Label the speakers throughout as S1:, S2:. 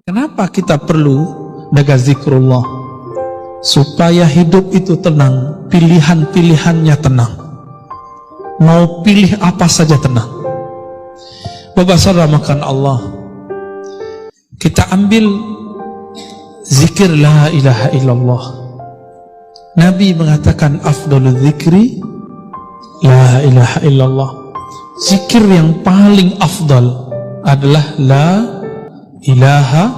S1: Kenapa kita perlu jaga zikrullah? Supaya hidup itu tenang, pilihan-pilihannya tenang. Mau pilih apa saja tenang. Bapak saudara makan Allah, kita ambil zikir la ilaha illallah. Nabi mengatakan afdalul zikri la ilaha illallah. Zikir yang paling afdal adalah la ilaha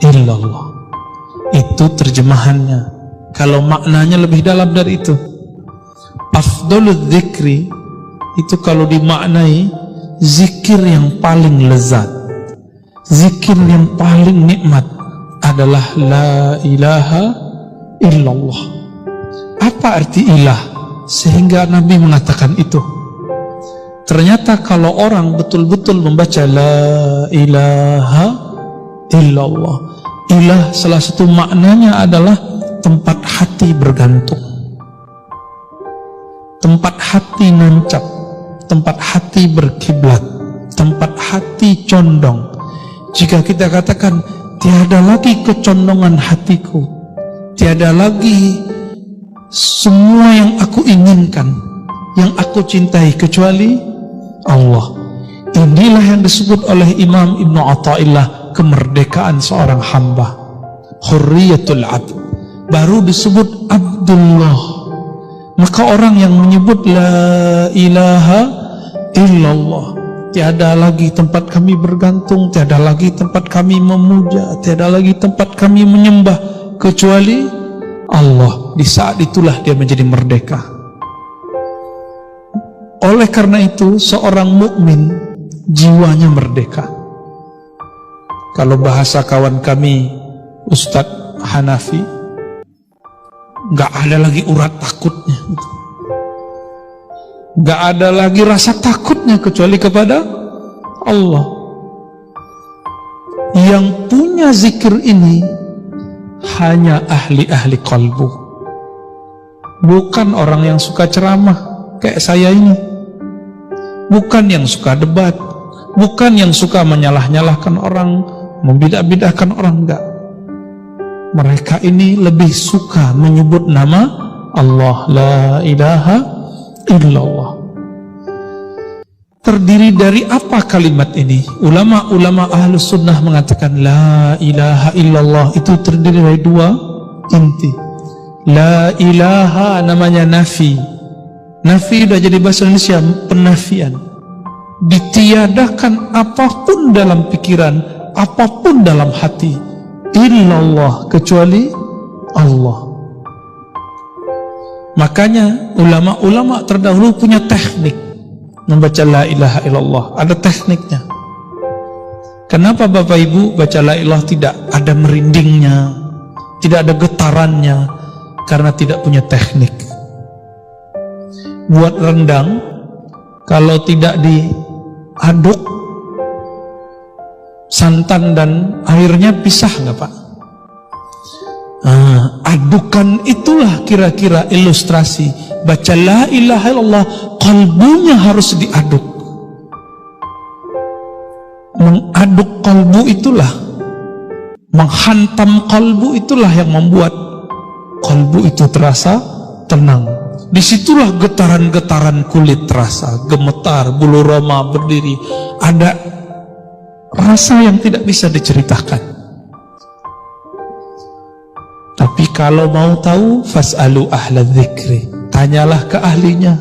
S1: illallah. Itu terjemahannya. Kalau maknanya lebih dalam dari itu, afdalul zikri itu kalau dimaknai zikir yang paling lezat, zikir yang paling nikmat adalah la ilaha illallah. Apa arti ilah sehingga Nabi mengatakan itu? Ternyata kalau orang betul-betul membaca la ilaha illallah, ilah salah satu maknanya adalah tempat hati bergantung, tempat hati nancap, tempat hati berkiblat, tempat hati condong. Jika kita katakan tiada lagi kecondongan hatiku, tiada lagi semua yang aku inginkan, yang aku cintai kecuali Allah. Inilah yang disebut oleh Imam Ibn Athaillah kemerdekaan seorang hamba, hurriyatul abd. Baru disebut Abdullah. Maka orang yang menyebut la ilaha illallah, tiada lagi tempat kami bergantung, tiada lagi tempat kami memuja, tiada lagi tempat kami menyembah kecuali Allah. Di saat itulah dia menjadi merdeka. Oleh karena itu seorang mukmin jiwanya merdeka. Kalau bahasa kawan kami Ustadz Hanafi, gak ada lagi urat takutnya, gak ada lagi rasa takutnya kecuali kepada Allah. Yang punya zikir ini hanya ahli-ahli qalbu, bukan orang yang suka ceramah kayak saya ini, bukan yang suka debat, bukan yang suka menyalah-nyalahkan orang, membidah-bidahkan orang, enggak. Mereka ini lebih suka menyebut nama Allah, la ilaha illallah. Terdiri dari apa kalimat ini? Ulama-ulama ahlus sunnah mengatakan la ilaha illallah itu terdiri dari dua inti. La ilaha namanya nafi. Nafi sudah jadi bahasa Indonesia penafian. Ditiadakan apapun dalam pikiran, apapun dalam hati, illallah kecuali Allah. Makanya ulama-ulama terdahulu punya teknik membaca la ilaha illallah, ada tekniknya. Kenapa Bapak Ibu baca la ilaha tidak ada merindingnya, tidak ada getarannya? Karena tidak punya teknik. Buat rendang, kalau tidak diaduk, santan dan airnya pisah nggak Pak? Adukan itulah kira-kira ilustrasi baca la ilaha illallah, kalbunya harus diaduk. Mengaduk kalbu itulah, menghantam kalbu itulah yang membuat kalbu itu terasa tenang. Disitulah getaran-getaran kulit terasa, gemetar, bulu roma berdiri, ada rasa yang tidak bisa diceritakan. Tapi kalau mau tahu, fas'alu ahla dzikri, tanyalah ke ahlinya,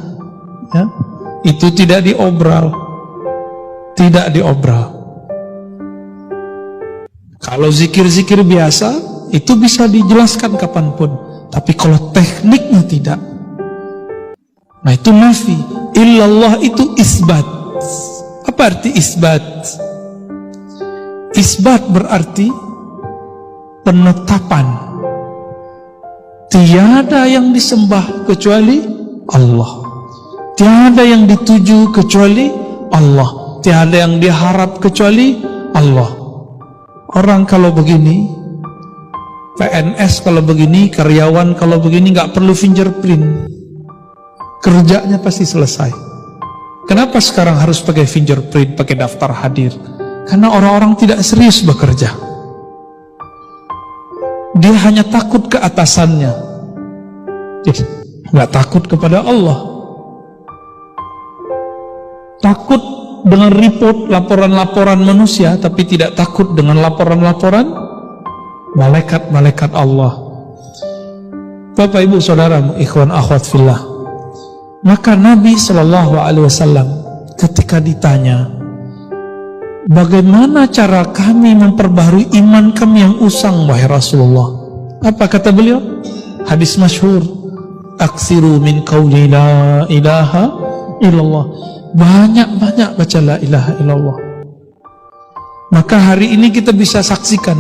S1: ya? Itu tidak diobral, tidak diobral. Kalau zikir-zikir biasa itu bisa dijelaskan kapanpun, tapi kalau tekniknya tidak. Nah itu nafi. Illallah itu isbat. Apa arti isbat? Isbat berarti penetapan. Tiada yang disembah kecuali Allah, tiada yang dituju kecuali Allah, tiada yang diharap kecuali Allah. Orang kalau begini, PNS kalau begini, karyawan kalau begini, gak perlu fingerprint, kerjanya pasti selesai. Kenapa sekarang harus pakai fingerprint, pakai daftar hadir? Karena orang-orang tidak serius bekerja. Dia hanya takut ke atasannya, nggak takut kepada Allah. Takut dengan report, laporan-laporan manusia, tapi tidak takut dengan laporan-laporan malaikat-malaikat Allah. Bapak ibu saudara, ikhwan akhwat fillah, maka Nabi SAW ketika ditanya, bagaimana cara kami memperbaharui iman kami yang usang wahai Rasulullah? Apa kata beliau? Hadis masyhur, aksiru min qawli la ilaha illallah. Banyak-banyak baca la ilaha illallah. Maka hari ini kita bisa saksikan,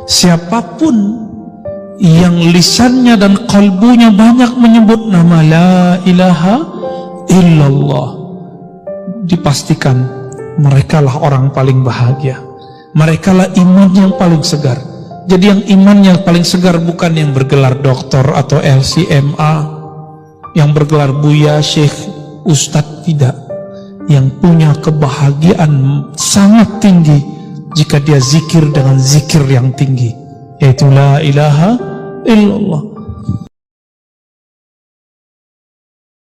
S1: siapapun yang lisannya dan kalbunya banyak menyebut nama la ilaha illallah, dipastikan merekalah orang paling bahagia. Merekalah iman yang paling segar. Jadi yang imannya paling segar bukan yang bergelar doktor atau LCMA, yang bergelar buya, syekh, ustadz, tidak. Yang punya kebahagiaan sangat tinggi jika dia zikir dengan zikir yang tinggi, yaitu la ilaha illallah.